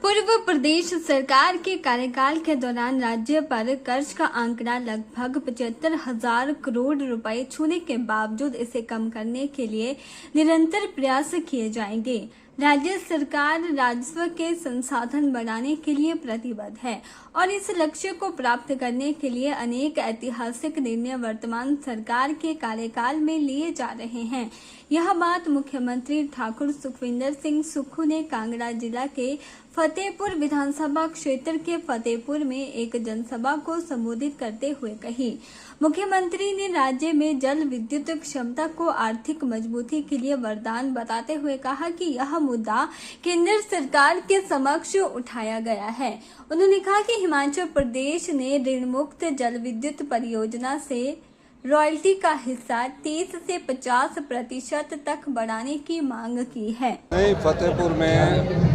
पूर्व प्रदेश सरकार के कार्यकाल के दौरान राज्य पर कर्ज का आंकड़ा लगभग 75,000 करोड़ रुपए छूने के बावजूद इसे कम करने के लिए निरंतर प्रयास किए जाएंगे। राज्य सरकार राजस्व के संसाधन बढ़ाने के लिए प्रतिबद्ध है और इस लक्ष्य को प्राप्त करने के लिए अनेक ऐतिहासिक निर्णय वर्तमान सरकार के कार्यकाल में लिए जा रहे हैं। यह बात मुख्यमंत्री ठाकुर सुखविंदर सिंह सुक्खू ने कांगड़ा जिला के फतेहपुर विधानसभा क्षेत्र के फतेहपुर में एक जनसभा को संबोधित करते हुए कही। मुख्यमंत्री ने राज्य में जल विद्युत क्षमता को आर्थिक मजबूती के लिए वरदान बताते हुए कहा कि यह मुद्दा केंद्र सरकार के समक्ष उठाया गया है। उन्होंने कहा कि हिमाचल प्रदेश ने ऋण मुक्त जल विद्युत परियोजना से रॉयल्टी का हिस्सा 30 से 50% तक बढ़ाने की मांग की है। फतेहपुर में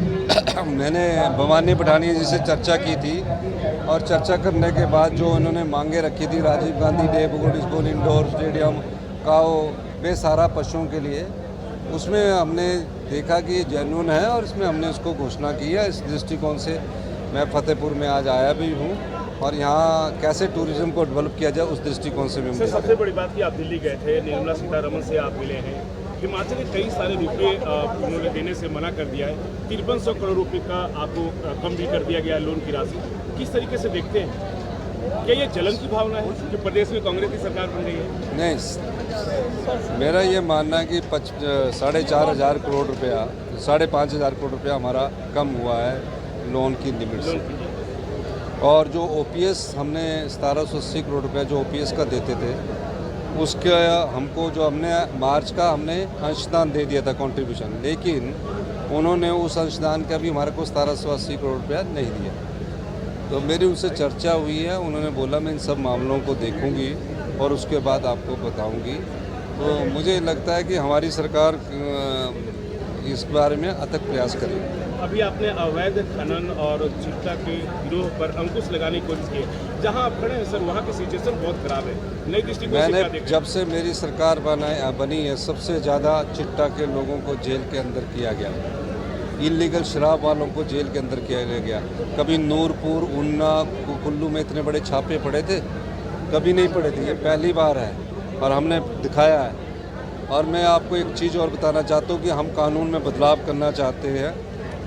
मैंने भवानी पठानिया जी से चर्चा की थी और चर्चा करने के बाद जो उन्होंने मांगे रखी थी Rajiv Gandhi neighbourhood school, indoor stadium, काओ, बेसहारा पशुओं के लिए, उसमें हमने देखा कि जेन्युइन है और इसमें हमने उसको घोषणा की है। इस दृष्टिकोण से मैं फतेहपुर में आज आया भी हूँ और यहाँ कैसे टूरिज्म को डेवलप किया जाए उस दृष्टिकोण से भी। सबसे बड़ी बात कि आप दिल्ली गए थे, निर्मला सीतारमण से आप मिले हैं। हिमाचल के कई सारे रुपये उन्होंने देने से मना कर दिया है। 5300 करोड़ रुपये का आपको कम भी कर दिया गया लोन की राशि। किस तरीके से देखते हैं? क्या ये जलन की भावना है कि प्रदेश में कांग्रेस की सरकार बन गई है? नहीं, मेरा ये मानना है कि 4,500 करोड़ रुपया, 5,500 करोड़ रुपया हमारा कम हुआ है लोन की लिमिट से। और जो ओपीएस हमने 1780 करोड़ रुपया जो ओपीएस का देते थे, उसके हमको जो हमने मार्च का हमने अंशदान दे दिया था कंट्रीब्यूशन, लेकिन उन्होंने उस अंशदान का भी हमारे को 1780 करोड़ रुपया नहीं दिया। तो मेरी उनसे चर्चा हुई है, उन्होंने बोला मैं इन सब मामलों को देखूंगी और उसके बाद आपको बताऊंगी। तो मुझे लगता है कि हमारी सरकार इस बारे में अथक प्रयास करेगी। अभी आपने अवैध खनन और चिट्टा के गिरोह पर अंकुश लगाने की कोशिश की। जहां आप खड़े हैं सर, वहां की सिचुएशन बहुत खराब है। नई दृष्टिकोण से क्या देखते हैं? जब से मेरी सरकार बनी है, सबसे ज़्यादा चिट्टा के लोगों को जेल के अंदर किया गया, इलीगल शराब वालों को जेल के अंदर किया गया। कभी नूरपुर, उन्ना, कुल्लू में इतने बड़े छापे पड़े थे, कभी नहीं पड़े थे। ये पहली बार है और हमने दिखाया है। और मैं आपको एक चीज़ और बताना चाहता हूँ कि हम कानून में बदलाव करना चाहते हैं।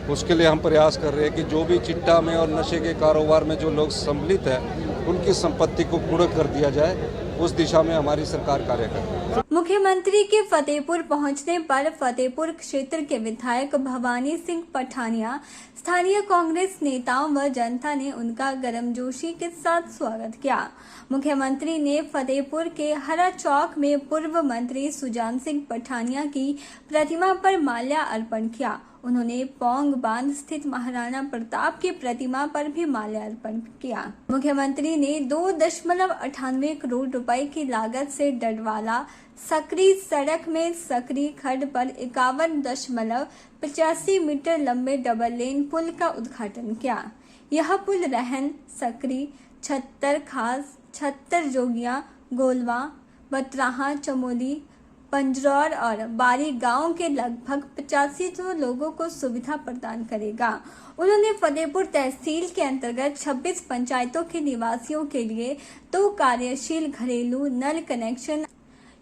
उसके लिए हम प्रयास कर रहे हैं कि जो भी चिट्टा में और नशे के कारोबार में जो लोग सम्मिलित हैं, उनकी संपत्ति को कुर्क कर दिया जाए। उस दिशा में हमारी सरकार कार्य कर रही है। मुख्यमंत्री के फतेहपुर पहुंचने पर फतेहपुर क्षेत्र के विधायक भवानी सिंह पठानिया, स्थानीय कांग्रेस नेताओं व जनता ने उनका गर्मजोशी के साथ स्वागत किया। मुख्यमंत्री ने फतेहपुर के हरा चौक में पूर्व मंत्री सुजान सिंह पठानिया की प्रतिमा पर माल्या अर्पण किया। उन्होंने पौंग बांध स्थित महाराणा प्रताप की प्रतिमा पर भी माल्यार्पण किया। मुख्यमंत्री ने 2.98 करोड़ रुपए की लागत से डडवाला सकरी सड़क में सकरी खड्ड पर 51.85 मीटर लंबे डबल लेन पुल का उद्घाटन किया। यह पुल रहन, सकरी, छत्तर खास, छत्तर जोगिया, गोलवा, बतराहा, चमोली, पंजरौर और बारी गांव के लगभग 8500 लोगों को सुविधा प्रदान करेगा। उन्होंने फतेहपुर तहसील के अंतर्गत 26 पंचायतों के निवासियों के लिए 2 कार्यशील घरेलू नल कनेक्शन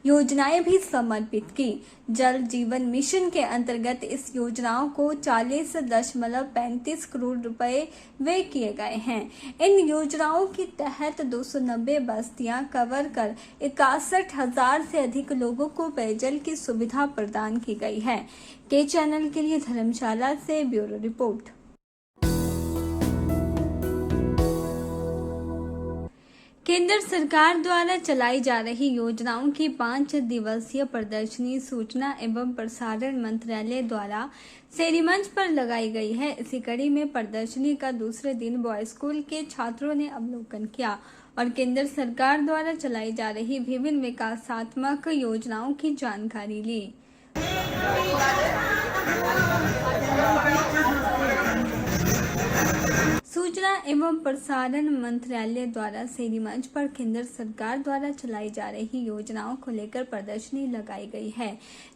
योजनाएं भी समर्पित की। जल जीवन मिशन के अंतर्गत इस योजनाओं को 40.35 करोड़ रुपए व्यय किए गए हैं। इन योजनाओं के तहत 290 बस्तियां कवर कर 61,000 से अधिक लोगों को पेयजल की सुविधा प्रदान की गई है। के चैनल के लिए धर्मशाला से ब्यूरो रिपोर्ट। केंद्र सरकार द्वारा चलाई जा रही योजनाओं की 5 दिवसीय प्रदर्शनी सूचना एवं प्रसारण मंत्रालय द्वारा सेरीमंच पर लगाई गई है। इसी कड़ी में प्रदर्शनी का दूसरे दिन बॉय स्कूल के छात्रों ने अवलोकन किया और केंद्र सरकार द्वारा चलाई जा रही विभिन्न विकासात्मक योजनाओं की जानकारी ली। सूचना एवं प्रसारण मंत्रालय द्वारा शेरी मंच पर केंद्र सरकार द्वारा चलाई जा रही योजनाओं को लेकर प्रदर्शनी लगाई गई है,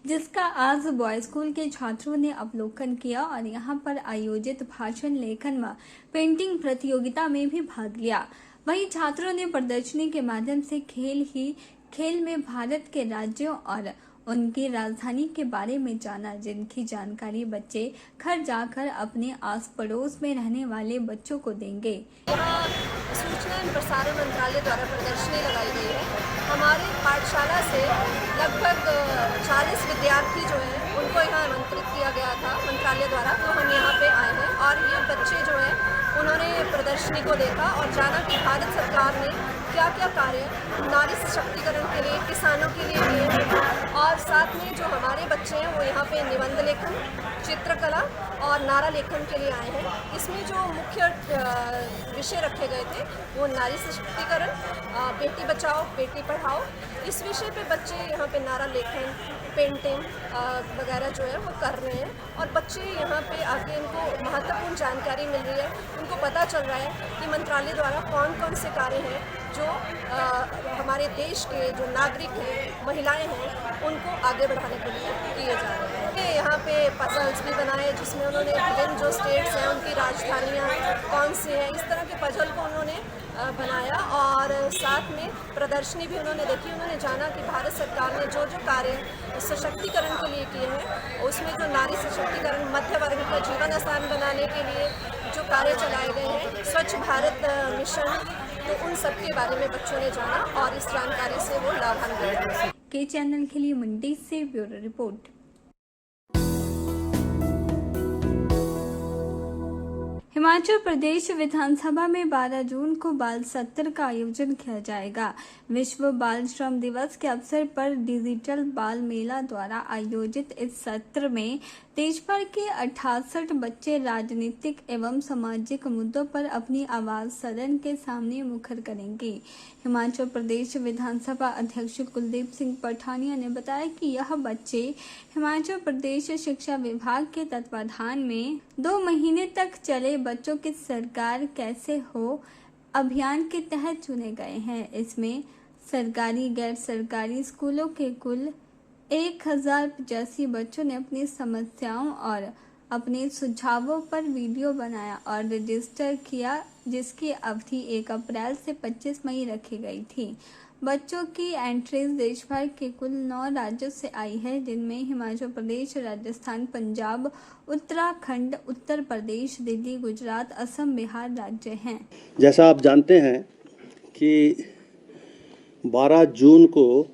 जिसका आज बॉय स्कूल के छात्रों ने अवलोकन किया और यहां पर आयोजित भाषण, लेखन व पेंटिंग प्रतियोगिता में भी भाग लिया। वहीं छात्रों ने प्रदर्शनी के माध्यम से खेल में भारत के राज्यों और उनकी राजधानी के बारे में जाना, जिनकी जानकारी बच्चे घर जाकर अपने आस पड़ोस में रहने वाले बच्चों को देंगे। यहाँ सूचना एवं प्रसारण मंत्रालय द्वारा प्रदर्शनी लगाई गई है। हमारे पाठशाला से लगभग 40 विद्यार्थी जो हैं उनको यहाँ आमंत्रित किया गया था मंत्रालय द्वारा, तो हम यहाँ पे आए हैं और ये बच्चे जो हैं उन्होंने प्रदर्शनी को देखा और जाना कि भारत सरकार ने क्या क्या कार्य नारी सशक्तिकरण के लिए, किसानों के लिए किए हैं। और साथ में जो हमारे बच्चे हैं वो यहाँ पे निबंध लेखन, चित्रकला और नारा लेखन के लिए आए हैं। इसमें जो मुख्य विषय रखे गए थे वो नारी सशक्तिकरण, बेटी बचाओ बेटी पढ़ाओ, इस विषय पे बच्चे यहाँ पे नारा लेखन, पेंटिंग वगैरह जो है वो कर रहे हैं। और बच्चे यहाँ पे आके इनको महत्वपूर्ण जानकारी मिल रही है, उनको पता चल रहा है कि मंत्रालय द्वारा कौन कौन से कार्य हैं जो हमारे देश के जो नागरिक हैं, महिलाएं हैं, उनको आगे बढ़ाने के लिए किए जा रहे हैं। यहाँ पे पजल्स भी बनाए जिसमें उन्होंने विभिन्न जो स्टेट्स हैं उनकी राजधानियाँ कौन सी हैं, इस तरह के पजल को उन्होंने बनाया और साथ में प्रदर्शनी भी उन्होंने देखी। उन्होंने जाना कि भारत सरकार ने जो जो कार्य सशक्तिकरण के लिए किए हैं, उसमें जो नारी सशक्तिकरण, मध्य वर्ग का जीवन आसान बनाने के लिए जो कार्य चलाए गए हैं, स्वच्छ भारत मिशन, तो उन सब के बारे में बच्चों ने जाना और इस जानकारी से वो लाभान्वित हुए। के चैनल के लिए मंडी से ब्यूरो रिपोर्ट। हिमाचल प्रदेश विधानसभा में 12 जून को बाल सत्र का आयोजन किया जाएगा। विश्व बाल श्रम दिवस के अवसर पर डिजिटल बाल मेला द्वारा आयोजित इस सत्र में देश भर के 68 बच्चे राजनीतिक एवं सामाजिक मुद्दों पर अपनी आवाज सदन के सामने मुखर करेंगे। हिमाचल प्रदेश विधानसभा अध्यक्ष कुलदीप सिंह पठानिया ने बताया कि यह बच्चे हिमाचल प्रदेश शिक्षा विभाग के तत्वाधान में 2 महीने तक चले बच्चों की सरकार कैसे हो अभियान के तहत चुने गए हैं। इसमें सरकारी गैर सरकारी स्कूलों के कुल 1085 बच्चों ने अपनी समस्याओं और अपने सुझावों पर वीडियो बनाया और रजिस्टर किया, जिसकी अवधि 1 अप्रैल से 25 मई रखी गई थी। बच्चों की एंट्रीज देश भर के कुल 9 राज्यों से आई है, जिनमें हिमाचल प्रदेश, राजस्थान, पंजाब, उत्तराखंड, उत्तर प्रदेश, दिल्ली, गुजरात, असम, बिहार राज्य हैं। जैसा आप जानते हैं कि 12 जून को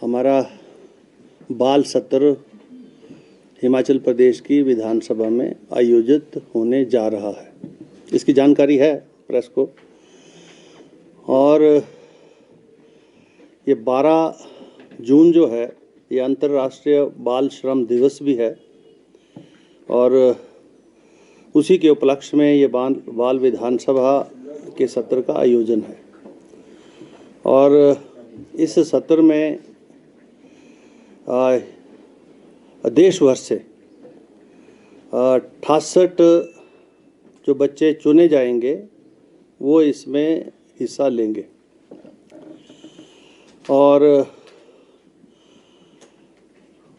हमारा बाल सत्र हिमाचल प्रदेश की विधानसभा में आयोजित होने जा रहा है। इसकी जानकारी है प्रेस को। और ये 12 जून जो है ये अंतर्राष्ट्रीय बाल श्रम दिवस भी है और उसी के उपलक्ष्य में ये बाल विधानसभा के सत्र का आयोजन है। और इस सत्र में देश भर से 68 जो बच्चे चुने जाएंगे वो इसमें हिस्सा लेंगे। और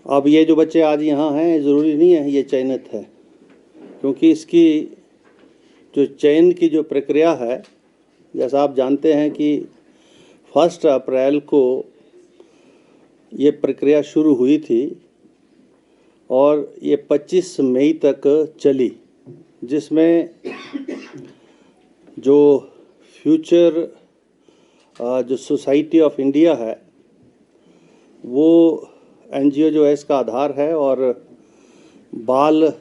अब ये जो बच्चे आज यहाँ हैं ज़रूरी नहीं है ये चयनित है, क्योंकि इसकी जो चयन की जो प्रक्रिया है, जैसा आप जानते हैं कि 1 अप्रैल को ये प्रक्रिया शुरू हुई थी और ये 25 मई तक चली, जिसमें जो फ्यूचर जो सोसाइटी ऑफ इंडिया है वो एनजीओ जो है इसका आधार है और बाल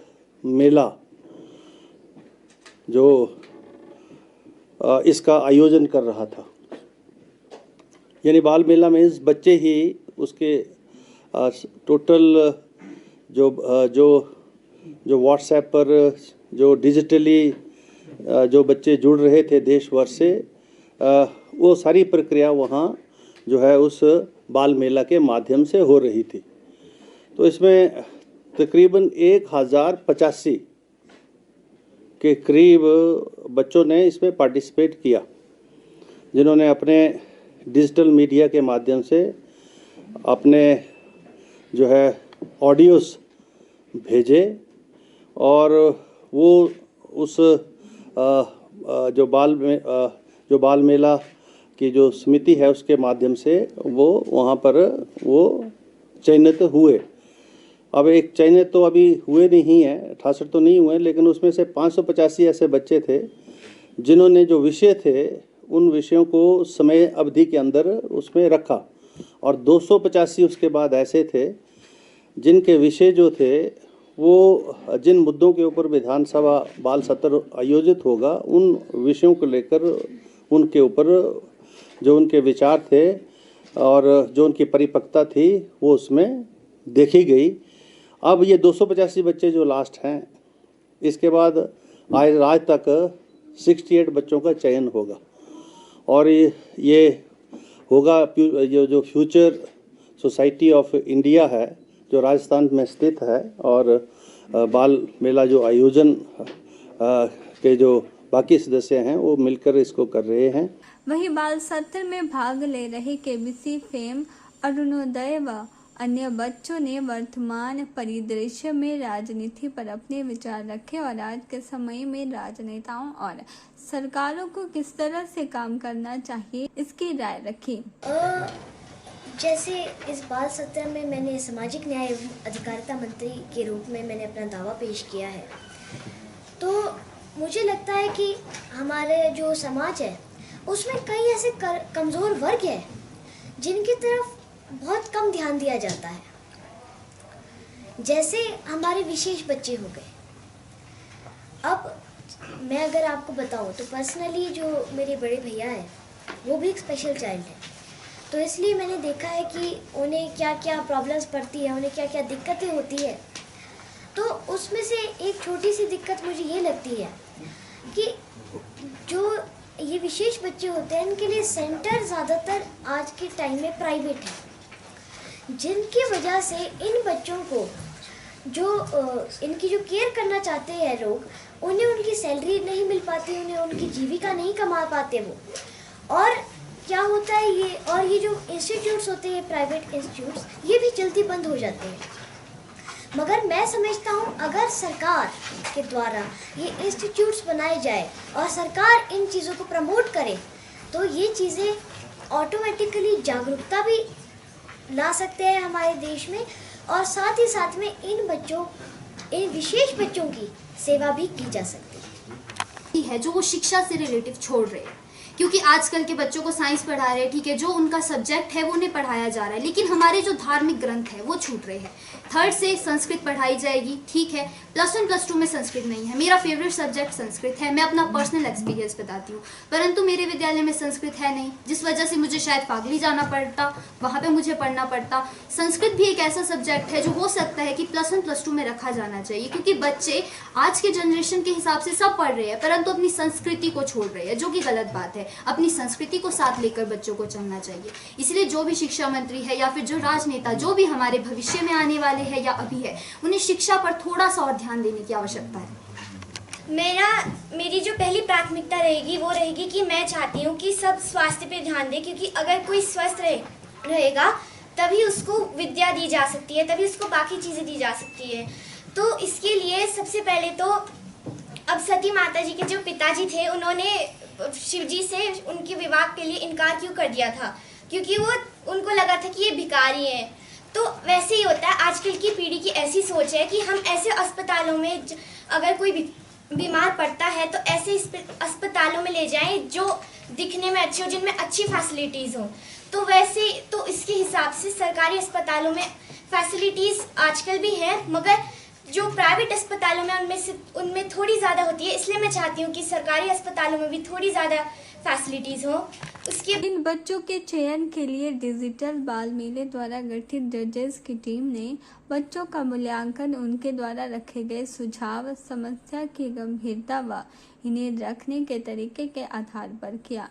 मेला जो इसका आयोजन कर रहा था। यानी बाल मेला में इस बच्चे ही उसके टोटल जो व्हाट्सएप पर जो डिजिटली जो बच्चे जुड़ रहे थे देश भर से, वो सारी प्रक्रिया वहाँ जो है उस बाल मेला के माध्यम से हो रही थी। तो इसमें तकरीबन 1085 के करीब बच्चों ने इसमें पार्टिसिपेट किया, जिन्होंने अपने डिजिटल मीडिया के माध्यम से अपने जो है ऑडियोस भेजे और वो उस जो बाल मेला की जो समिति है उसके माध्यम से वो वहाँ पर वो चयनित हुए। अब एक चयनित तो अभी हुए नहीं हैं, 68 तो नहीं हुए, लेकिन उसमें से 585 ऐसे बच्चे थे जिन्होंने जो विषय थे उन विषयों को समय अवधि के अंदर उसमें रखा, और 285 उसके बाद ऐसे थे जिनके विषय जो थे वो जिन मुद्दों के ऊपर विधानसभा बाल सत्र आयोजित होगा उन विषयों को लेकर उनके ऊपर जो उनके विचार थे और जो उनकी परिपक्वता थी वो उसमें देखी गई। अब ये 285 बच्चे जो लास्ट हैं, इसके बाद आज तक 68 बच्चों का चयन होगा और ये होगा ये जो फ्यूचर सोसाइटी ऑफ इंडिया है जो राजस्थान में स्थित है, और बाल मेला जो आयोजन के जो बाकी सदस्य हैं वो मिलकर इसको कर रहे हैं। वहीं बाल सत्र में भाग ले रहे केबीसी फेम अरुणोदय व अन्य बच्चों ने वर्तमान परिदृश्य में राजनीति पर अपने विचार रखे और आज के समय में राजनेताओं और सरकारों को किस तरह से काम करना चाहिए इसकी राय रखी। जैसे इस बाल सत्र में मैंने सामाजिक न्याय एवं अधिकारिता मंत्री के रूप में मैंने अपना दावा पेश किया है, तो मुझे लगता है कि हमारे जो समाज है उसमें कई ऐसे कमज़ोर वर्ग हैं जिनकी तरफ बहुत कम ध्यान दिया जाता है। जैसे हमारे विशेष बच्चे हो गए। अब मैं अगर आपको बताऊं तो पर्सनली जो मेरे बड़े भैया हैं वो भी एक स्पेशल चाइल्ड है, तो इसलिए मैंने देखा है कि उन्हें क्या क्या प्रॉब्लम्स पड़ती है, उन्हें क्या क्या दिक्कतें होती है। तो उसमें से एक छोटी सी दिक्कत मुझे ये लगती है कि जो ये विशेष बच्चे होते हैं इनके लिए सेंटर ज़्यादातर आज के टाइम में प्राइवेट है, जिनकी वजह से इन बच्चों को जो इनकी जो केयर करना चाहते हैं लोग, उन्हें उनकी सैलरी नहीं मिल पाती, उन्हें उनकी जीविका नहीं कमा पाते वो। और क्या होता है ये जो इंस्टीट्यूट्स होते हैं प्राइवेट इंस्टीट्यूट्स, ये भी जल्दी बंद हो जाते हैं। मगर मैं समझता हूँ अगर सरकार के द्वारा ये इंस्टीट्यूट्स बनाए जाए और सरकार इन चीज़ों को प्रमोट करे तो ये चीज़ें ऑटोमेटिकली जागरूकता भी ला सकते हैं हमारे देश में, और साथ ही साथ में इन विशेष बच्चों की सेवा भी की जा सकती है जो वो शिक्षा से रिलेटिव छोड़ रहे हैं, क्योंकि आजकल के बच्चों को साइंस पढ़ा रहे हैं, ठीक है, जो उनका सब्जेक्ट है वो उन्हें पढ़ाया जा रहा है, लेकिन हमारे जो धार्मिक ग्रंथ है वो छूट रहे हैं। 3rd से संस्कृत पढ़ाई जाएगी, ठीक है, +1 +2 में संस्कृत नहीं है। मेरा फेवरेट सब्जेक्ट संस्कृत है, मैं अपना पर्सनल एक्सपीरियंस बताती हूँ, परंतु मेरे विद्यालय में संस्कृत है नहीं, जिस वजह से मुझे शायद फागली जाना पड़ता, वहाँ पे मुझे पढ़ना पड़ता। संस्कृत भी एक ऐसा सब्जेक्ट है जो हो सकता है कि +1 +2 में रखा जाना चाहिए, क्योंकि बच्चे आज के जनरेशन के हिसाब से सब पढ़ रहे हैं परंतु अपनी संस्कृति को छोड़ रहे हैं, जो कि गलत बात है। अपनी संस्कृति को साथ लेकर बच्चों को चलना चाहिए। इसलिए जो भी शिक्षा मंत्री है या फिर जो राजनेता जो भी हमारे भविष्य में आने वाले हैं या अभी है, उन्हें शिक्षा पर थोड़ा सा और ध्यान देने की आवश्यकता है। मेरी जो पहली प्राथमिकता रहेगी वो रहेगी कि मैं चाहती हूँ कि सब स्वास्थ्य पे ध्यान दें, क्योंकि अगर कोई स्वस्थ रहेगा तभी उसको विद्या दी जा सकती है, तभी उसको बाकी चीज़ें दी जा सकती है। तो इसके लिए सबसे पहले तो अब सती माता जी के जो पिताजी थे उन्होंने शिव जी से उनके विवाह के लिए इनकार क्यों कर दिया था, क्योंकि उनको लगा था कि ये भिखारी हैं। तो वैसे ही होता है, आजकल की पीढ़ी की ऐसी सोच है कि हम ऐसे अस्पतालों में अगर कोई बीमार पड़ता है तो ऐसे अस्पतालों में ले जाएं जो दिखने में अच्छे हो, जिनमें अच्छी फैसिलिटीज़ हों। तो वैसे तो इसके हिसाब से सरकारी अस्पतालों में फैसिलिटीज़ आजकल भी हैं, मगर जो प्राइवेट अस्पतालों में उनमें थोड़ी ज़्यादा होती है। इसलिए मैं चाहती हूँ कि सरकारी अस्पतालों में भी थोड़ी ज़्यादा फैसिलिटीज़ हो। उसके इन बच्चों के चयन के लिए डिजिटल बाल मेले द्वारा गठित जजेस की टीम ने बच्चों का मूल्यांकन उनके द्वारा रखे गए सुझाव, समस्या की गंभीरता व इन्हें रखने के तरीके के आधार पर किया।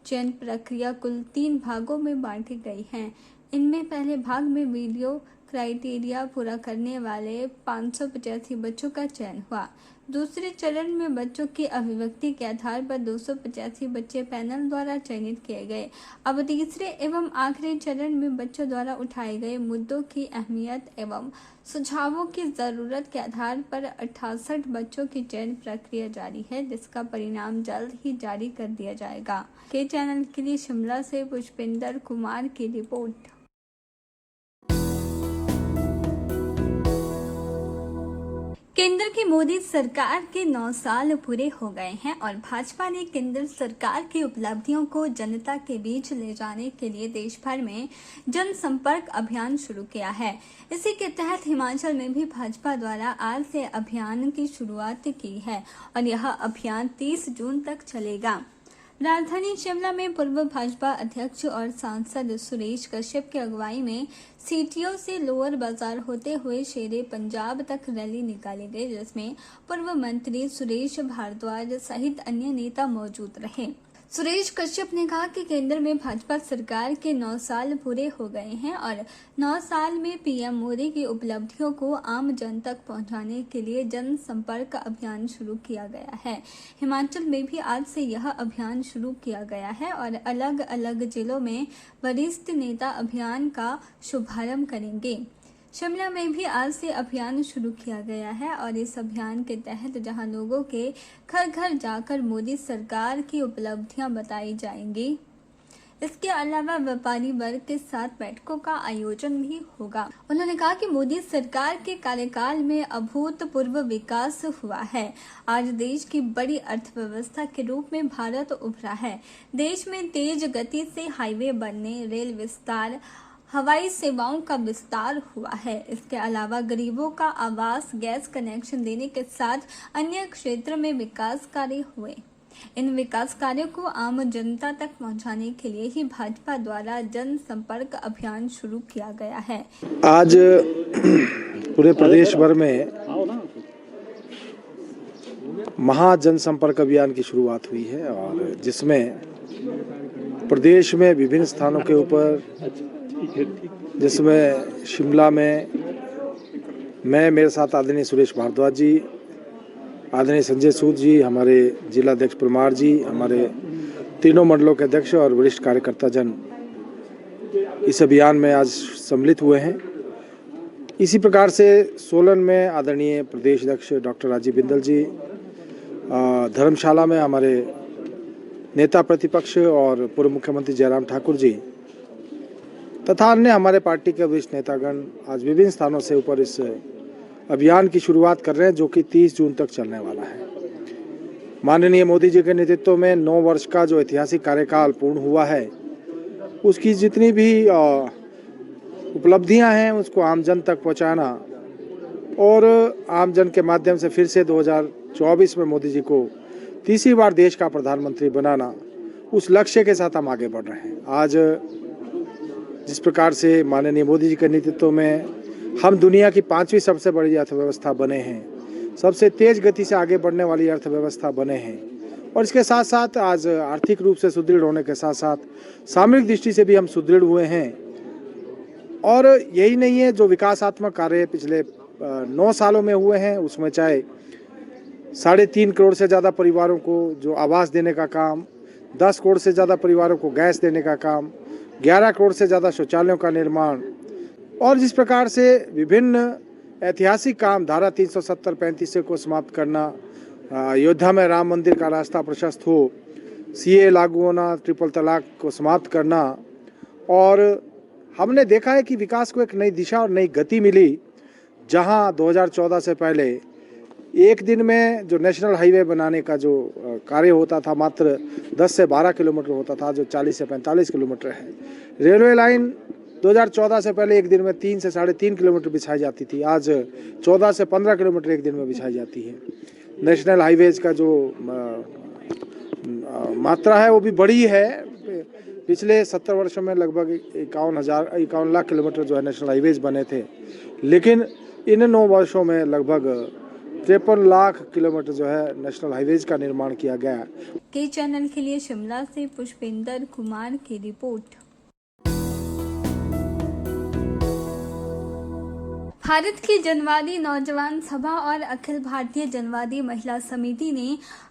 चयन प्रक्रिया कुल 3 भागों में बांटी गई है। इनमें पहले भाग में वीडियो क्राइटेरिया पूरा करने वाले 585 बच्चों का चयन हुआ। दूसरे चरण में बच्चों की अभिव्यक्ति के आधार पर 285 बच्चे पैनल द्वारा चयनित किए गए। अब तीसरे एवं आखिरी चरण में बच्चों द्वारा उठाए गए मुद्दों की अहमियत एवं सुझावों की ज़रूरत के आधार पर 68 बच्चों की चयन प्रक्रिया जारी है, जिसका परिणाम जल्द ही जारी कर दिया जाएगा। के चैनल के लिए शिमला से पुष्पिंदर कुमार की रिपोर्ट। केंद्र की मोदी सरकार के 9 साल पूरे हो गए हैं और भाजपा ने केंद्र सरकार की उपलब्धियों को जनता के बीच ले जाने के लिए देश भर में जनसंपर्क अभियान शुरू किया है। इसी के तहत हिमाचल में भी भाजपा द्वारा आज से अभियान की शुरुआत की है और यह अभियान 30 जून तक चलेगा। राजधानी शिमला में पूर्व भाजपा अध्यक्ष और सांसद सुरेश कश्यप की अगुवाई में सीटीओ से लोअर बाजार होते हुए शेरे पंजाब तक रैली निकाली गई, जिसमें पूर्व मंत्री सुरेश भारद्वाज सहित अन्य नेता मौजूद रहे। सुरेश कश्यप ने कहा कि केंद्र में भाजपा सरकार के 9 साल पूरे हो गए हैं और 9 साल में पीएम मोदी की उपलब्धियों को आम जन तक पहुंचाने के लिए जनसंपर्क अभियान शुरू किया गया है। हिमाचल में भी आज से यह अभियान शुरू किया गया है और अलग अलग जिलों में वरिष्ठ नेता अभियान का शुभारंभ करेंगे। शिमला में भी आज से अभियान शुरू किया गया है और इस अभियान के तहत जहां लोगों के घर घर जाकर मोदी सरकार की उपलब्धियां बताई जाएंगी, इसके अलावा व्यापारी वर्ग के साथ बैठकों का आयोजन भी होगा। उन्होंने कहा कि मोदी सरकार के कार्यकाल में अभूतपूर्व विकास हुआ है। आज देश की बड़ी अर्थव्यवस्था के रूप में भारत उभरा है। देश में तेज गति से हाईवे बनने, रेल विस्तार, हवाई सेवाओं का विस्तार हुआ है। इसके अलावा गरीबों का आवास, गैस कनेक्शन देने के साथ अन्य क्षेत्र में विकास कार्य हुए। इन विकास कार्यों को आम जनता तक पहुंचाने के लिए ही भाजपा द्वारा जनसंपर्क अभियान शुरू किया गया है। आज पूरे प्रदेश भर में महा जनसंपर्क अभियान की शुरुआत हुई है और जिसमें प्रदेश में विभिन्न स्थानों के ऊपर, जिसमें शिमला में मैं, मेरे साथ आदरणीय सुरेश भारद्वाज जी, आदरणीय संजय सूद जी, हमारे जिला अध्यक्ष परमार जी, हमारे तीनों मंडलों के अध्यक्ष और वरिष्ठ कार्यकर्ता जन इस अभियान में आज सम्मिलित हुए हैं। इसी प्रकार से सोलन में आदरणीय प्रदेश अध्यक्ष डॉक्टर राजीव बिंदल जी, धर्मशाला में हमारे नेता प्रतिपक्ष और पूर्व मुख्यमंत्री जयराम ठाकुर जी तथा अन्य हमारे पार्टी के वरिष्ठ नेतागण आज विभिन्न स्थानों से ऊपर इस अभियान की शुरुआत कर रहे हैं, जो कि 30 जून तक चलने वाला है। माननीय मोदी जी के नेतृत्व में 9 वर्ष का जो ऐतिहासिक कार्यकाल पूर्ण हुआ है, उसकी जितनी भी उपलब्धियां हैं उसको आम जन तक पहुंचाना और आम जन के माध्यम से फिर से 2024 में मोदी जी को तीसरी बार देश का प्रधानमंत्री बनाना, उस लक्ष्य के साथ हम आगे बढ़ रहे हैं। आज जिस प्रकार से माननीय मोदी जी के नेतृत्व में हम दुनिया की 5वीं सबसे बड़ी अर्थव्यवस्था बने हैं, सबसे तेज गति से आगे बढ़ने वाली अर्थव्यवस्था बने हैं और इसके साथ साथ आज आर्थिक रूप से सुदृढ़ होने के साथ साथ सामरिक दृष्टि से भी हम सुदृढ़ हुए हैं। और यही नहीं है, जो विकासात्मक कार्य पिछले 9 सालों में हुए हैं, उसमें चाहे 3.5 करोड़ से ज़्यादा परिवारों को जो आवास देने का काम, 10 करोड़ से ज़्यादा परिवारों को गैस देने का काम, 11 करोड़ से ज़्यादा शौचालयों का निर्माण और जिस प्रकार से विभिन्न ऐतिहासिक काम, धारा 370-35 को समाप्त करना, अयोध्या में राम मंदिर का रास्ता प्रशस्त हो, सीए लागू होना, ट्रिपल तलाक को समाप्त करना और हमने देखा है कि विकास को एक नई दिशा और नई गति मिली। जहां 2014 से पहले एक दिन में जो नेशनल हाईवे बनाने का जो कार्य होता था मात्र 10 से 12 किलोमीटर होता था, जो 40 से 45 किलोमीटर है। रेलवे लाइन 2014 से पहले एक दिन में 3 से 3.5 किलोमीटर बिछाई जाती थी, आज 14 से 15 किलोमीटर एक दिन में बिछाई जाती है। नेशनल हाईवेज का जो मात्रा है वो भी बड़ी है। पिछले 70 वर्षों में लगभग 51 लाख किलोमीटर जो है नेशनल हाईवेज बने थे, लेकिन इन 9 वर्षों में लगभग 53 लाख किलोमीटर जो है नेशनल हाईवेज का निर्माण किया गया। के चैनल के लिए शिमला से पुष्पिंदर कुमार की रिपोर्ट। भारत की जनवादी नौजवान सभा और अखिल भारतीय जनवादी महिला समिति ने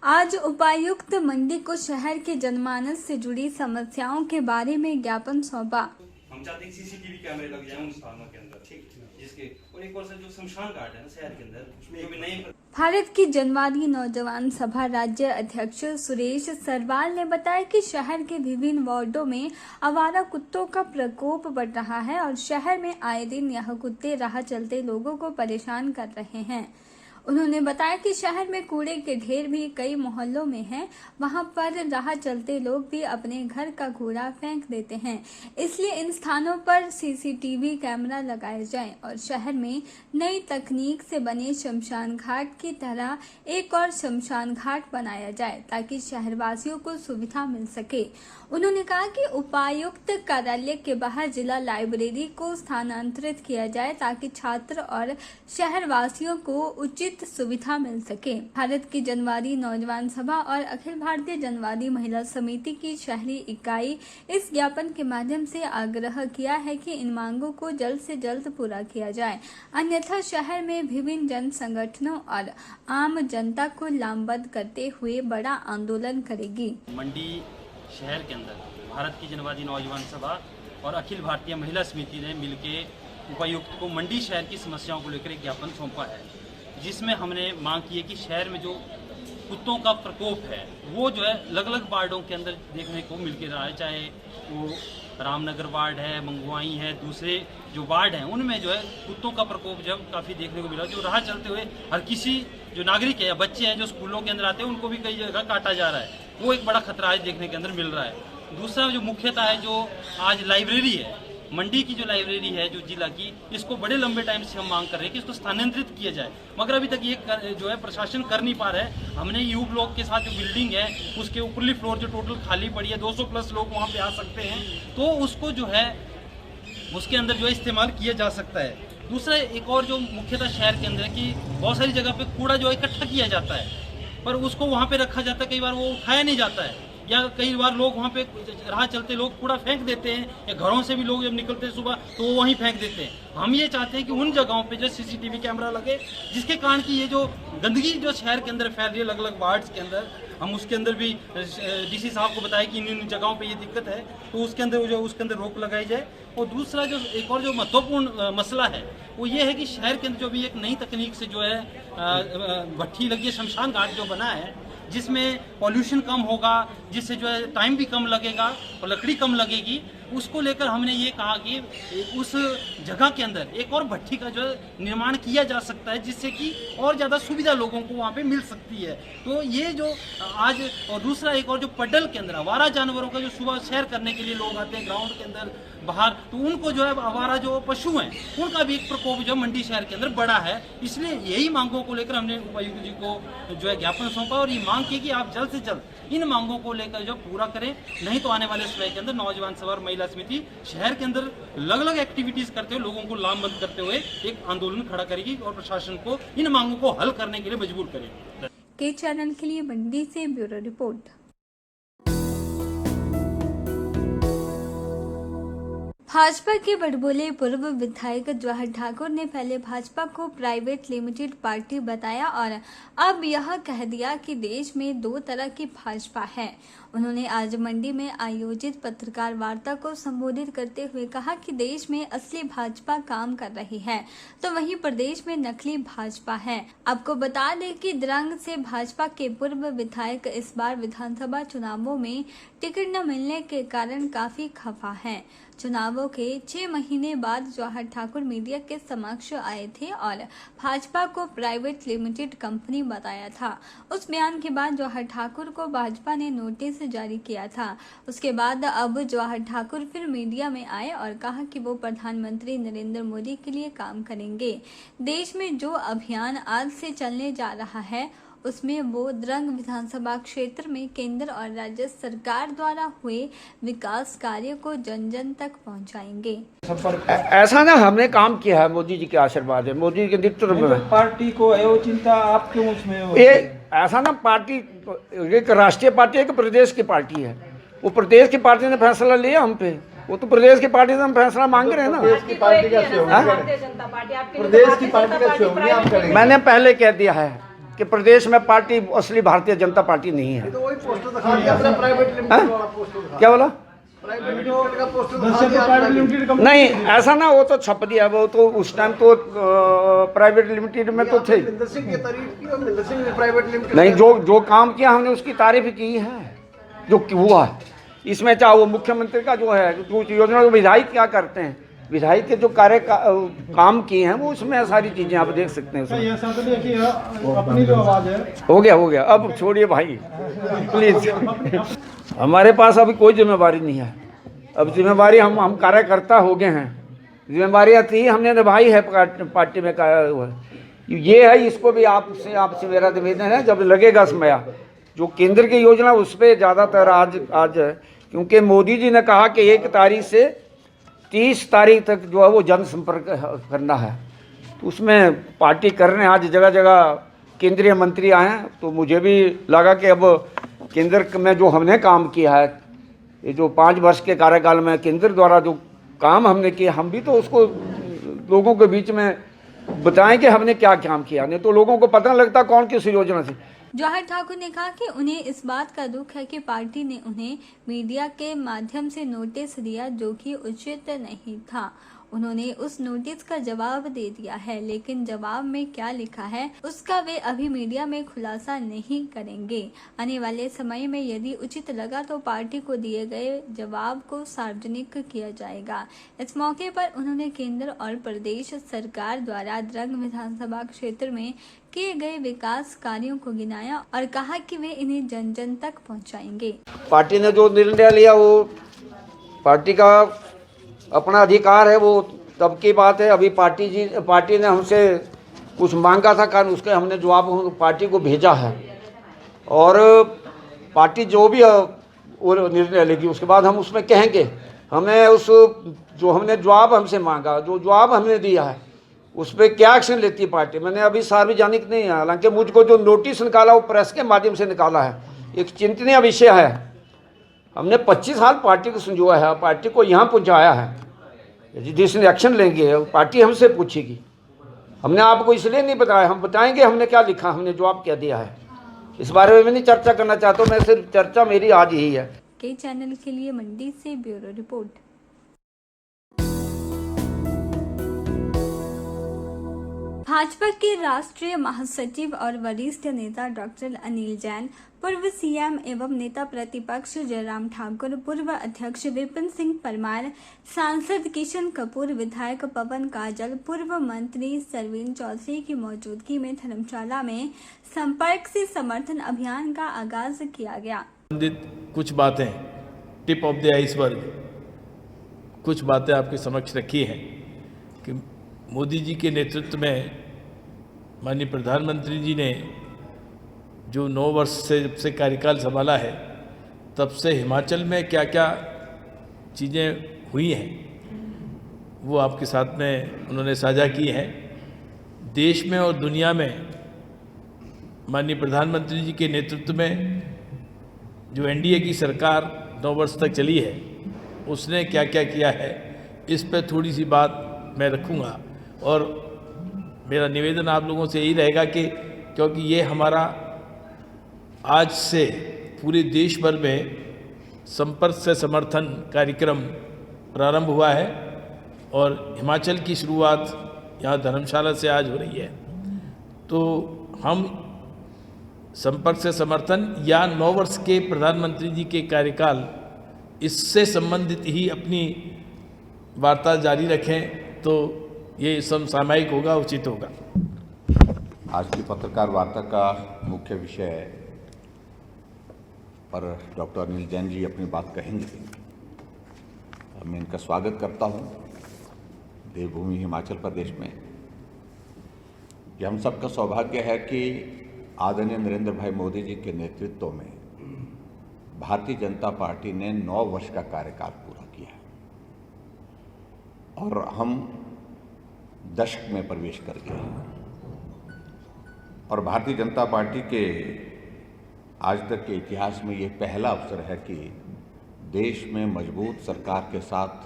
आज उपायुक्त मंडी को शहर के जनमानस से जुड़ी समस्याओं के बारे में ज्ञापन सौंपा। हम चाहते हैं सीसीटीवी कैमरे लग जाएं उन स्थानों के अंदर, ठीक, जिसके और एक और से जो शमशान घाट है ना शहर के अंदर, उसमें जो भी नए भारत की जनवादी नौजवान सभा राज्य अध्यक्ष सुरेश सरवाल ने बताया कि शहर के विभिन्न वार्डों में आवारा कुत्तों का प्रकोप बढ़ रहा है और शहर में आए दिन यह कुत्ते राह चलते लोगों को परेशान कर रहे हैं। उन्होंने बताया कि शहर में कूड़े के ढेर भी कई मोहल्लों में हैं, वहां पर राह चलते लोग भी अपने घर का कूड़ा फेंक देते हैं, इसलिए इन स्थानों पर सीसीटीवी कैमरा लगाए जाएं और शहर में नई तकनीक से बने शमशान घाट की तरह एक और शमशान घाट बनाया जाए ताकि शहरवासियों को सुविधा मिल सके। उन्होंने कहा कि उपायुक्त कार्यालय के बाहर जिला लाइब्रेरी को स्थानांतरित किया जाए ताकि छात्र और शहरवासियों को उचित सुविधा मिल सके। भारत की जनवादी नौजवान सभा और अखिल भारतीय जनवादी महिला समिति की शहरी इकाई इस ज्ञापन के माध्यम से आग्रह किया है कि इन मांगों को जल्द से जल्द पूरा किया जाए, अन्यथा शहर में विभिन्न जन संगठनों और आम जनता को लामबंद करते हुए बड़ा आंदोलन करेगी। मंडी शहर के अंदर भारत की जनवादी नौजवान सभा और अखिल भारतीय महिला समिति ने मिलकर उपायुक्त को मंडी शहर की समस्याओं को लेकर एक ज्ञापन सौंपा है, जिसमें हमने मांग की है कि शहर में जो कुत्तों का प्रकोप है वो जो है अलग अलग वार्डों के अंदर देखने को मिल के रहा है, चाहे वो रामनगर वार्ड है, मंगवाई है, दूसरे जो वार्ड हैं उनमें जो है कुत्तों का प्रकोप जब काफ़ी देखने को मिला। जो राह चलते हुए हर किसी जो नागरिक है या बच्चे हैं जो स्कूलों के अंदर आते हैं उनको भी कई जगह काटा जा रहा है, वो एक बड़ा खतरा आज देखने के अंदर मिल रहा है। दूसरा जो मुख्यतः है जो आज लाइब्रेरी है, मंडी की जो लाइब्रेरी है जो जिला की, इसको बड़े लंबे टाइम से हम मांग कर रहे हैं कि इसको स्थानांतरित किया जाए, मगर अभी तक ये जो है प्रशासन कर नहीं पा रहा है। हमने यू ब्लॉक के साथ जो बिल्डिंग है उसके ऊपरली फ्लोर जो टोटल खाली पड़ी है, 200 प्लस लोग वहाँ पे आ सकते हैं, तो उसको जो है उसके अंदर जो है इस्तेमाल किया जा सकता है। दूसरा एक और जो मुख्यतः शहर के अंदर है कि बहुत सारी जगह पे कूड़ा जो है इकट्ठा किया जाता है पर उसको वहाँ पे रखा जाता है, कई बार वो उठाया नहीं जाता है, या कई बार लोग वहाँ पे राह चलते लोग कूड़ा फेंक देते हैं, या घरों से भी लोग जब निकलते हैं सुबह तो वो वहीं फेंक देते हैं। हम ये चाहते हैं कि उन जगहों पे जो सीसीटीवी कैमरा लगे, जिसके कारण कि ये जो गंदगी जो शहर के अंदर फैल रही है अलग अलग वार्ड्स के अंदर, हम उसके अंदर भी डीसी साहब को बताया कि इन जगहों पे ये दिक्कत है तो उसके अंदर रोक लगाई जाए। और दूसरा जो एक और जो महत्वपूर्ण मसला है वो ये है कि शहर के अंदर जो भी एक नई तकनीक से जो है भट्ठी लगी है, शमशान घाट जो बना है, जिसमें पॉल्यूशन कम होगा, जिससे जो है टाइम भी कम लगेगा और लकड़ी कम लगेगी, उसको लेकर हमने ये कहा कि उस जगह के अंदर एक और भट्ठी का जो है निर्माण किया जा सकता है, जिससे कि और ज़्यादा सुविधा लोगों को वहाँ पे मिल सकती है। तो ये जो आज, और दूसरा एक और जो पडल के अंदर आवारा जानवरों का जो सुबह सैर करने के लिए लोग आते हैं ग्राउंड के अंदर बाहर, तो उनको जो है आवारा जो पशु हैं उनका भी एक प्रकोप जो मंडी शहर के अंदर बड़ा है। इसलिए यही मांगों को लेकर हमने उपायुक्त जी को जो है ज्ञापन सौंपा और ये मांग की कि आप जल्द से जल्द इन मांगों को लेकर जो पूरा करें, नहीं तो आने वाले समय के अंदर नौजवान सभा और महिला समिति शहर के अंदर अलग अलग एक्टिविटीज करते हुए लोगों को लामबंद करते हुए एक आंदोलन खड़ा करेगी और प्रशासन को इन मांगों को हल करने के लिए मजबूर करेगी। के चैनल के लिए मंडी से ब्यूरो रिपोर्ट। भाजपा के बड़बोले पूर्व विधायक जवाहर ठाकुर ने पहले भाजपा को प्राइवेट लिमिटेड पार्टी बताया और अब यह कह दिया कि देश में दो तरह की भाजपा है। उन्होंने आज मंडी में आयोजित पत्रकार वार्ता को संबोधित करते हुए कहा कि देश में असली भाजपा काम कर रही है तो वहीं प्रदेश में नकली भाजपा है। आपको बता दें कि द्रंग से भाजपा के पूर्व विधायक इस बार विधानसभा चुनावों में टिकट न मिलने के कारण काफी खफा हैं। चुनावों के 6 महीने बाद जवाहर ठाकुर मीडिया के समक्ष आए थे और भाजपा को प्राइवेट लिमिटेड कंपनी बताया था। उस बयान के बाद जवाहर ठाकुर को भाजपा ने नोटिस जारी किया था। उसके बाद अब जवाहर ठाकुर फिर मीडिया में आए और कहा कि वो प्रधानमंत्री नरेंद्र मोदी के लिए काम करेंगे। देश में जो अभियान आज से चलने जा रहा है उसमें वो द्रंग विधानसभा क्षेत्र में केंद्र और राज्य सरकार द्वारा हुए विकास कार्य को जन जन तक पहुंचाएंगे। ऐसा ना हमने काम किया है, मोदी जी के आशीर्वाद है, मोदी के नेतृत्व में। पार्टी को है वो चिंता, आप क्यों उसमें हो? ये ऐसा ना, पार्टी एक राष्ट्रीय पार्टी है कि प्रदेश की पार्टी है, वो प्रदेश की पार्टी ने फैसला लिया हम पे। वो तो प्रदेश की पार्टी से हम फैसला मांग रहे हैं ना। प्रदेश की पार्टी का सहयोग मैंने पहले कह दिया है कि प्रदेश में पार्टी असली भारतीय जनता पार्टी नहीं है। तो वही पोस्टर दिखा दिया अपना प्राइवेट लिमिटेड वाला पोस्टर। क्या बोला? प्राइवेट लिमिटेड का पोस्टर दिखा दिया प्राइवेट लिमिटेड कंपनी। नहीं ऐसा ना, वो तो छप दिया, वो तो उस टाइम तो प्राइवेट लिमिटेड में तो थे। महेंद्र सिंह की तारीफ की और महेंद्र सिंह ने प्राइवेट लिमिटेड नहीं, जो काम किया हमने उसकी तारीफ की है, जो हुआ है। इसमें चाहे वो मुख्यमंत्री का जो है जो योजना, विधायक क्या करते हैं, विधायक के जो काम किए हैं वो उसमें सारी चीजें आप देख सकते हैं। ऐसा तो देखिए अपनी जो आवाज है। हो गया, अब छोड़िए भाई प्लीज। हमारे पास अभी कोई जिम्मेवारी नहीं है। अब जिम्मेवारी हम कार्यकर्ता हो गए हैं, जिम्मेवारियाँ थी हमने निभाई है पार्टी में। ये है, इसको भी आपसे मेरा निवेदन है, जब लगेगा समय जो केंद्र की योजना उस पर ज़्यादातर आज है, क्योंकि मोदी जी ने कहा कि 1 तारीख से 30 तारीख तक जो है वो जनसंपर्क करना है। तो उसमें पार्टी करने आज जगह जगह केंद्रीय मंत्री आए हैं, तो मुझे भी लगा कि अब केंद्र में जो हमने काम किया है, ये जो 5 वर्ष के कार्यकाल में केंद्र द्वारा जो काम हमने किया, हम भी तो उसको लोगों के बीच में बताएं कि हमने क्या काम किया। नहीं तो लोगों को पता लगता कौन किस योजना से। जवाहर ठाकुर ने कहा कि उन्हें इस बात का दुख है कि पार्टी ने उन्हें मीडिया के माध्यम से नोटिस दिया जो कि उचित नहीं था। उन्होंने उस नोटिस का जवाब दे दिया है, लेकिन जवाब में क्या लिखा है उसका वे अभी मीडिया में खुलासा नहीं करेंगे। आने वाले समय में यदि उचित लगा तो पार्टी को दिए गए जवाब को सार्वजनिक किया जाएगा। इस मौके पर उन्होंने केंद्र और प्रदेश सरकार द्वारा द्रंग विधानसभा क्षेत्र में किए गए विकास कार्यों को गिनाया और कहा कि वे इन्हें जन जन तक पहुंचाएंगे। पार्टी ने जो निर्णय लिया वो पार्टी का अपना अधिकार है, वो तब की बात है। अभी पार्टी ने हमसे कुछ मांगा था, कारण उसके हमने जवाब पार्टी को भेजा है, और पार्टी जो भी निर्णय लेगी उसके बाद हम उसमें कहेंगे। हमें उस जो हमने जवाब हमसे मांगा, जो जवाब हमने दिया है उस पर क्या एक्शन लेती है पार्टी। मैंने अभी सार्वजनिक नहीं है, हालांकि मुझको जो नोटिस निकाला वो प्रेस के माध्यम से निकाला है। एक चिंतनीय विषय है। हमने 25 साल पार्टी को संजोया है, पार्टी को यहाँ पहुँचाया है। जिसने एक्शन लेंगे पार्टी हमसे पूछेगी। हमने आपको इसलिए नहीं बताया, हम बताएंगे हमने क्या लिखा, हमने जवाब क्या दिया है। इस बारे में मैं नहीं चर्चा करना चाहता हूँ, मैं सिर्फ चर्चा मेरी आज ही है। के चैनल के लिए मंडी से ब्यूरो रिपोर्ट। भाजपा के राष्ट्रीय महासचिव और वरिष्ठ नेता डॉक्टर अनिल जैन, पूर्व सीएम एवं नेता प्रतिपक्ष जयराम ठाकुर, पूर्व अध्यक्ष विपिन सिंह परमार, सांसद किशन कपूर, विधायक पवन काजल, पूर्व मंत्री सरवीन चौधरी की मौजूदगी में धर्मशाला में संपर्क से समर्थन अभियान का आगाज किया गया। कुछ बातें टिप ऑफ द आइसबर्ग, कुछ बातें आपके समक्ष रखी हैं कि मोदी जी के नेतृत्व में माननीय प्रधानमंत्री जी ने जो 9 वर्ष से जब से कार्यकाल संभाला है तब से हिमाचल में क्या क्या चीज़ें हुई हैं वो आपके साथ में उन्होंने साझा की हैं। देश में और दुनिया में माननीय प्रधानमंत्री जी के नेतृत्व में जो एनडीए की सरकार 9 वर्ष तक चली है उसने क्या क्या किया है, इस पर थोड़ी सी बात मैं रखूँगा। और मेरा निवेदन आप लोगों से यही रहेगा कि क्योंकि ये हमारा आज से पूरे देश भर में संपर्क से समर्थन कार्यक्रम प्रारंभ हुआ है और हिमाचल की शुरुआत यहाँ धर्मशाला से आज हो रही है, तो हम संपर्क से समर्थन या 9 वर्ष के प्रधानमंत्री जी के कार्यकाल इससे संबंधित ही अपनी वार्ता जारी रखें तो ये समसामयिक होगा, उचित होगा। आज की पत्रकार वार्ता का मुख्य विषय पर डॉक्टर अनिल जैन जी अपनी बात कहेंगे। मैं इनका स्वागत करता हूं देवभूमि हिमाचल प्रदेश में। ये हम सबका सौभाग्य है कि आदरणीय नरेंद्र भाई मोदी जी के नेतृत्व में भारतीय जनता पार्टी ने 9 वर्ष का कार्यकाल पूरा किया और हम दशक में प्रवेश कर गए हैं। और भारतीय जनता पार्टी के आज तक के इतिहास में ये पहला अवसर है कि देश में मजबूत सरकार के साथ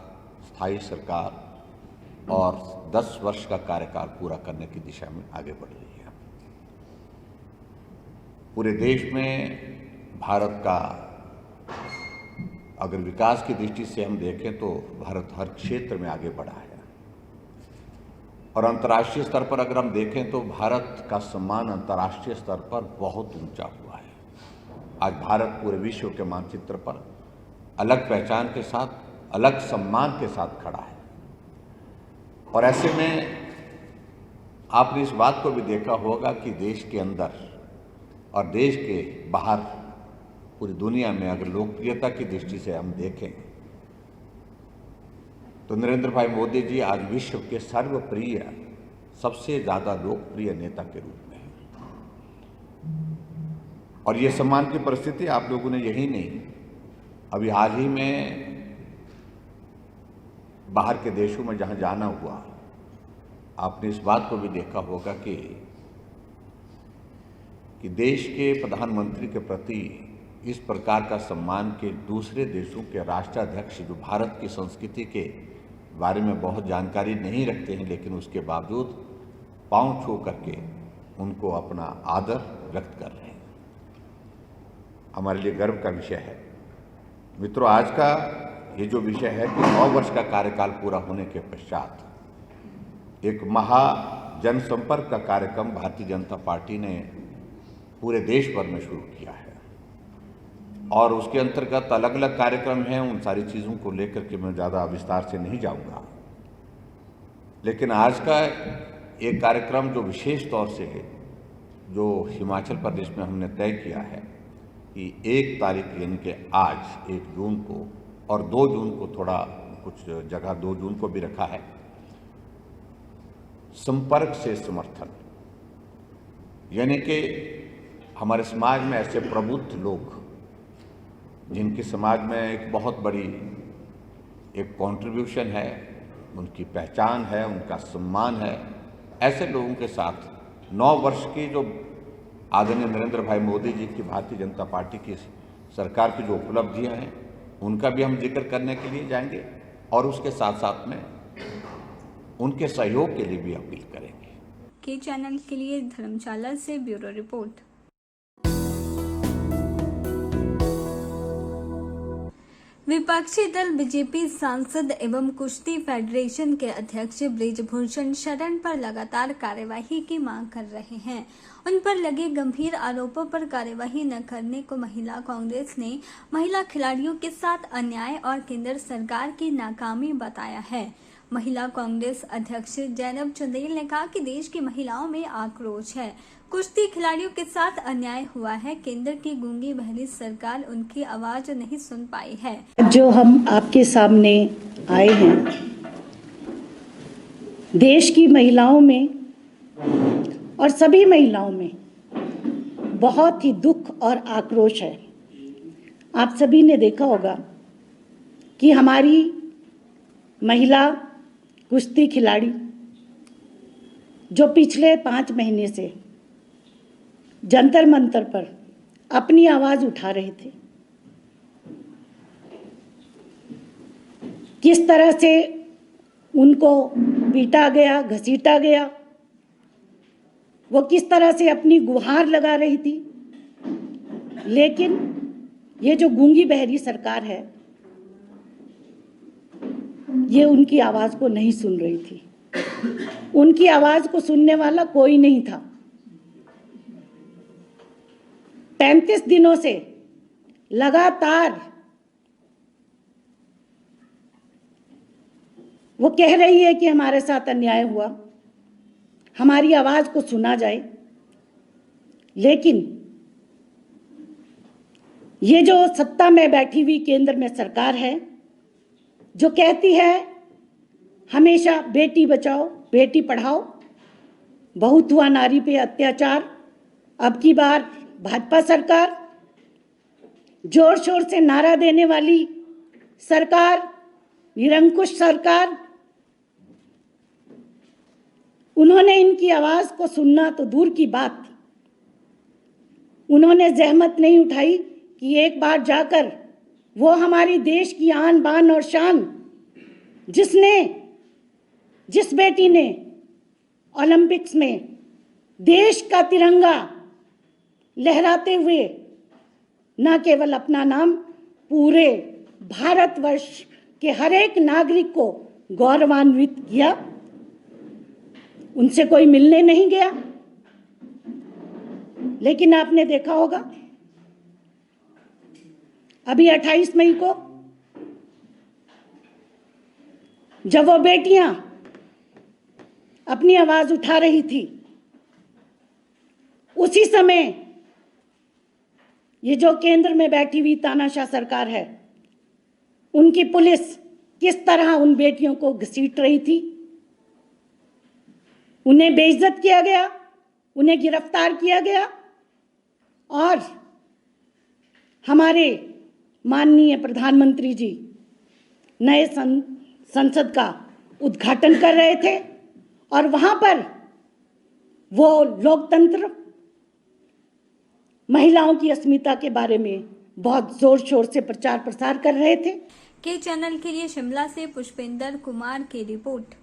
स्थायी सरकार और 10 वर्ष का कार्यकाल पूरा करने की दिशा में आगे बढ़ रही है। पूरे देश में भारत का अगर विकास की दृष्टि से हम देखें तो भारत हर क्षेत्र में आगे बढ़ा है और अंतर्राष्ट्रीय स्तर पर अगर हम देखें तो भारत का सम्मान अंतर्राष्ट्रीय स्तर पर बहुत ऊंचा हुआ है। आज भारत पूरे विश्व के मानचित्र पर अलग पहचान के साथ, अलग सम्मान के साथ खड़ा है। और ऐसे में आपने इस बात को भी देखा होगा कि देश के अंदर और देश के बाहर पूरी दुनिया में अगर लोकप्रियता की दृष्टि से हम देखें तो नरेंद्र भाई मोदी जी आज विश्व के सर्वप्रिय, सबसे ज़्यादा लोकप्रिय नेता के रूप में हैं। और ये सम्मान की परिस्थिति आप लोगों ने यही नहीं, अभी हाल ही में बाहर के देशों में जहाँ जाना हुआ, आपने इस बात को भी देखा होगा कि देश के प्रधानमंत्री के प्रति इस प्रकार का सम्मान के दूसरे देशों के राष्ट्राध्यक्ष जो भारत की संस्कृति के बारे में बहुत जानकारी नहीं रखते हैं, लेकिन उसके बावजूद पांव छू करके उनको अपना आदर व्यक्त कर रहे हैं, हमारे लिए गर्व का विषय है। मित्रों, आज का ये जो विषय है कि 9 वर्ष का कार्यकाल पूरा होने के पश्चात एक महा जनसंपर्क का कार्यक्रम भारतीय जनता पार्टी ने पूरे देश भर में शुरू किया है और उसके अंतर्गत अलग अलग कार्यक्रम हैं। उन सारी चीज़ों को लेकर के मैं ज़्यादा विस्तार से नहीं जाऊंगा, लेकिन आज का एक कार्यक्रम जो विशेष तौर से है, जो हिमाचल प्रदेश में हमने तय किया है कि 1 तारीख यानी कि आज 1 जून को और 2 जून को, थोड़ा कुछ जगह 2 जून को भी रखा है, संपर्क से समर्थन। यानी कि हमारे समाज में ऐसे प्रबुद्ध लोग जिनकी समाज में एक बहुत बड़ी एक कंट्रीब्यूशन है, उनकी पहचान है, उनका सम्मान है, ऐसे लोगों के साथ 9 वर्ष की जो आदरणीय नरेंद्र भाई मोदी जी की भारतीय जनता पार्टी की सरकार की जो उपलब्धियां हैं उनका भी हम जिक्र करने के लिए जाएंगे और उसके साथ साथ में उनके सहयोग के लिए भी अपील करेंगे। के चैनल के लिए धर्मशाला से ब्यूरो रिपोर्ट। विपक्षी दल बीजेपी सांसद एवं कुश्ती फेडरेशन के अध्यक्ष ब्रिजभूषण शरण पर लगातार कार्यवाही की मांग कर रहे हैं। उन पर लगे गंभीर आरोपों पर कार्यवाही न करने को महिला कांग्रेस ने महिला खिलाड़ियों के साथ अन्याय और केंद्र सरकार की नाकामी बताया है। महिला कांग्रेस अध्यक्ष जैनब चंदेल ने कहा कि देश की महिलाओं में आक्रोश है, कुश्ती खिलाड़ियों के साथ अन्याय हुआ है, केंद्र की गूंगी बहरी सरकार उनकी आवाज नहीं सुन पाई है। जो हम आपके सामने आए हैं, देश की महिलाओं में और सभी महिलाओं में बहुत ही दुख और आक्रोश है। आप सभी ने देखा होगा कि हमारी महिला कुश्ती खिलाड़ी जो पिछले 5 महीने से जंतर मंतर पर अपनी आवाज उठा रहे थे, किस तरह से उनको पीटा गया, घसीटा गया, वो किस तरह से अपनी गुहार लगा रही थी, लेकिन ये जो गूंगी बहरी सरकार है ये उनकी आवाज को नहीं सुन रही थी। उनकी आवाज को सुनने वाला कोई नहीं था। 35 दिनों से लगातार वो कह रही है कि हमारे साथ अन्याय हुआ, हमारी आवाज को सुना जाए, लेकिन ये जो सत्ता में बैठी हुई केंद्र में सरकार है जो कहती है हमेशा बेटी बचाओ बेटी पढ़ाओ, बहुत हुआ नारी पे अत्याचार, अब की बार भाजपा सरकार, जोर शोर से नारा देने वाली सरकार, निरंकुश सरकार, उन्होंने इनकी आवाज को सुनना तो दूर की बात, उन्होंने जहमत नहीं उठाई कि एक बार जाकर वो हमारी देश की आन बान और शान, जिस बेटी ने ओलंपिक्स में देश का तिरंगा लहराते हुए न केवल अपना नाम, पूरे भारतवर्ष के हर एक नागरिक को गौरवान्वित किया, उनसे कोई मिलने नहीं गया। लेकिन आपने देखा होगा अभी 28 मई को जब वो बेटियां अपनी आवाज उठा रही थी, उसी समय ये जो केंद्र में बैठी हुई तानाशाह सरकार है, उनकी पुलिस किस तरह उन बेटियों को घसीट रही थी, उन्हें बेइज्जत किया गया, उन्हें गिरफ्तार किया गया और हमारे माननीय प्रधानमंत्री जी नए संसद का उद्घाटन कर रहे थे और वहां पर वो लोकतंत्र, महिलाओं की अस्मिता के बारे में बहुत जोर शोर से प्रचार प्रसार कर रहे थे। के चैनल के लिए शिमला से पुष्पेंद्र कुमार की रिपोर्ट।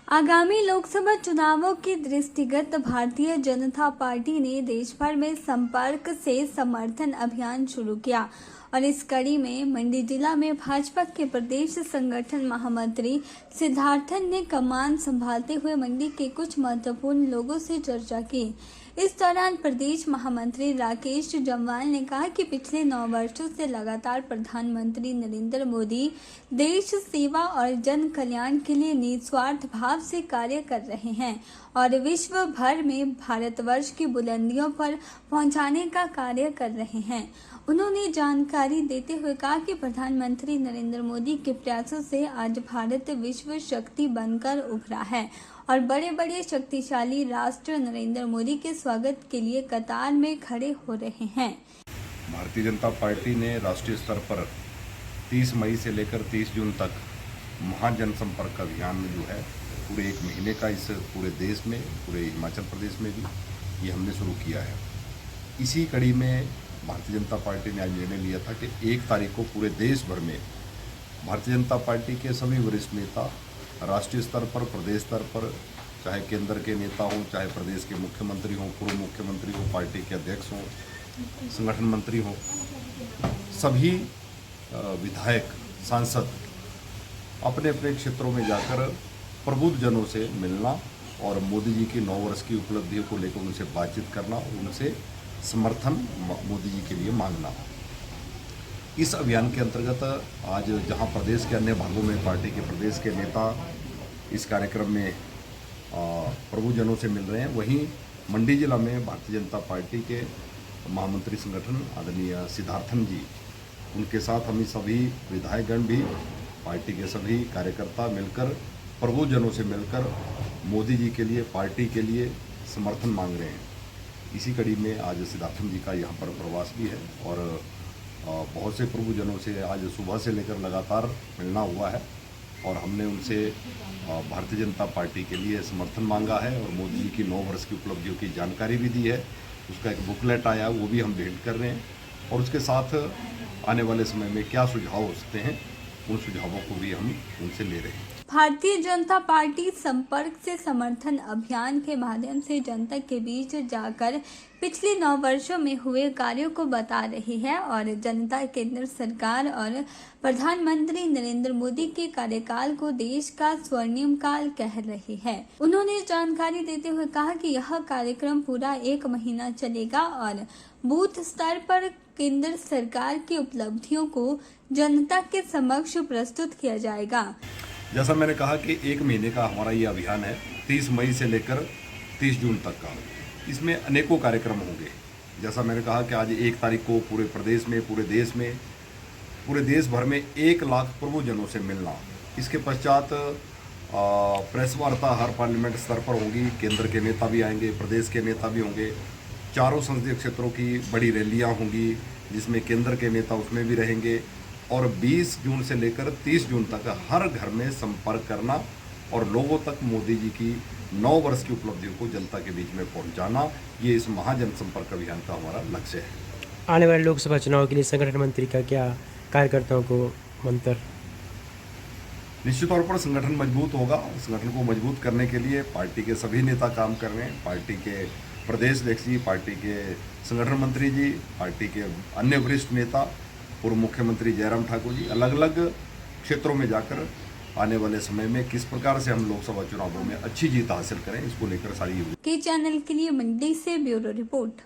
आगामी लोकसभा चुनावों के दृष्टिगत भारतीय जनता पार्टी ने देश भर में संपर्क से समर्थन अभियान शुरू किया और इस कड़ी में मंडी जिला में भाजपा के प्रदेश संगठन महामंत्री सिद्धार्थन ने कमान संभालते हुए मंडी के कुछ महत्वपूर्ण लोगों से चर्चा की। इस दौरान प्रदेश महामंत्री राकेश जम्वाल ने कहा कि पिछले 9 वर्षों से लगातार प्रधानमंत्री नरेंद्र मोदी देश सेवा और जन कल्याण के लिए निस्वार्थ भाव से कार्य कर रहे हैं और विश्व भर में भारतवर्ष की बुलंदियों पर पहुंचाने का कार्य कर रहे हैं। उन्होंने जानकारी देते हुए कहा कि प्रधानमंत्री नरेंद्र मोदी के प्रयासों से आज भारत विश्व शक्ति बनकर उभरा है और बड़े बड़े शक्तिशाली राष्ट्र नरेंद्र मोदी के स्वागत के लिए कतार में खड़े हो रहे हैं। भारतीय जनता पार्टी ने राष्ट्रीय स्तर पर 30 मई से लेकर 30 जून तक महाजनसंपर्क अभियान में जो है पूरे 1 महीने का इस पूरे देश में, पूरे हिमाचल प्रदेश में भी ये हमने शुरू किया है। इसी कड़ी में भारतीय जनता पार्टी ने आज निर्णय लिया था कि 1 तारीख को पूरे देश भर में भारतीय जनता पार्टी के सभी वरिष्ठ नेता राष्ट्रीय स्तर पर, प्रदेश स्तर पर, चाहे केंद्र के नेता हों, चाहे प्रदेश के मुख्यमंत्री हों, पूर्व मुख्यमंत्री हों, पार्टी के अध्यक्ष हों, संगठन मंत्री हों, सभी विधायक, सांसद अपने अपने क्षेत्रों में जाकर प्रबुद्धजनों से मिलना और मोदी जी की 9 वर्ष की उपलब्धियों को लेकर उनसे बातचीत करना और उनसे समर्थन मोदी जी के लिए मांगना। इस अभियान के अंतर्गत आज जहां प्रदेश के अन्य भागों में पार्टी के प्रदेश के नेता इस कार्यक्रम में प्रभुजनों से मिल रहे हैं, वहीं मंडी जिला में भारतीय जनता पार्टी के महामंत्री संगठन आदरणीय सिद्धार्थन जी, उनके साथ हम सभी विधायकगण भी, पार्टी के सभी कार्यकर्ता मिलकर प्रभुजनों से मिलकर मोदी जी के लिए, पार्टी के लिए समर्थन मांग रहे हैं। इसी कड़ी में आज सिद्धार्थन जी का यहाँ पर प्रवास भी है और बहुत से प्रभुजनों से आज सुबह से लेकर लगातार मिलना हुआ है और हमने उनसे भारतीय जनता पार्टी के लिए समर्थन मांगा है और मोदी जी की 9 वर्ष की उपलब्धियों की जानकारी भी दी है। उसका एक बुकलेट आया, वो भी हम भेंट कर रहे हैं और उसके साथ आने वाले समय में क्या सुझाव हो सकते हैं, उन सुझावों को भी हम उनसे ले रहे हैं। भारतीय जनता पार्टी संपर्क से समर्थन अभियान के माध्यम से जनता के बीच जाकर पिछले 9 वर्षों में हुए कार्यों को बता रही है और जनता केंद्र सरकार और प्रधानमंत्री नरेंद्र मोदी के कार्यकाल को देश का स्वर्णिम काल कह रही है। उन्होंने जानकारी देते हुए कहा कि यह कार्यक्रम पूरा 1 महीना चलेगा और बूथ स्तर पर केंद्र सरकार की उपलब्धियों को जनता के समक्ष प्रस्तुत किया जाएगा। जैसा मैंने कहा कि 1 महीने का हमारा ये अभियान है, 30 मई से लेकर 30 जून तक का। इसमें अनेकों कार्यक्रम होंगे। जैसा मैंने कहा कि आज 1 तारीख को पूरे प्रदेश में, पूरे देश में, पूरे देश भर में 1 लाख प्रभुजनों से मिलना। इसके पश्चात प्रेस वार्ता हर पार्लियामेंट स्तर पर होगी, केंद्र के नेता भी आएंगे, प्रदेश के नेता भी होंगे, चारों संसदीय क्षेत्रों की बड़ी रैलियाँ होंगी जिसमें केंद्र के नेता उसमें भी रहेंगे और 20 जून से लेकर 30 जून तक हर घर में संपर्क करना और लोगों तक मोदी जी की 9 वर्ष की उपलब्धियों को जनता के बीच में पहुंचाना, ये इस महाजनसंपर्क अभियान का हमारा लक्ष्य है। आने वाले लोकसभा चुनाव के लिए संगठन मंत्री का क्या कार्यकर्ताओं को मंत्र? निश्चित तौर पर संगठन मजबूत होगा। संगठन को मजबूत करने के लिए पार्टी के सभी नेता काम कर रहे हैं। पार्टी के प्रदेश अध्यक्ष जी, पार्टी के संगठन मंत्री जी, पार्टी के अन्य वरिष्ठ नेता, पूर्व मुख्यमंत्री जयराम ठाकुर जी अलग अलग क्षेत्रों में जाकर आने वाले समय में किस प्रकार से हम लोकसभा चुनावों में अच्छी जीत हासिल करें, इसको लेकर सारी के चैनल के लिए मंडी से ब्यूरो रिपोर्ट।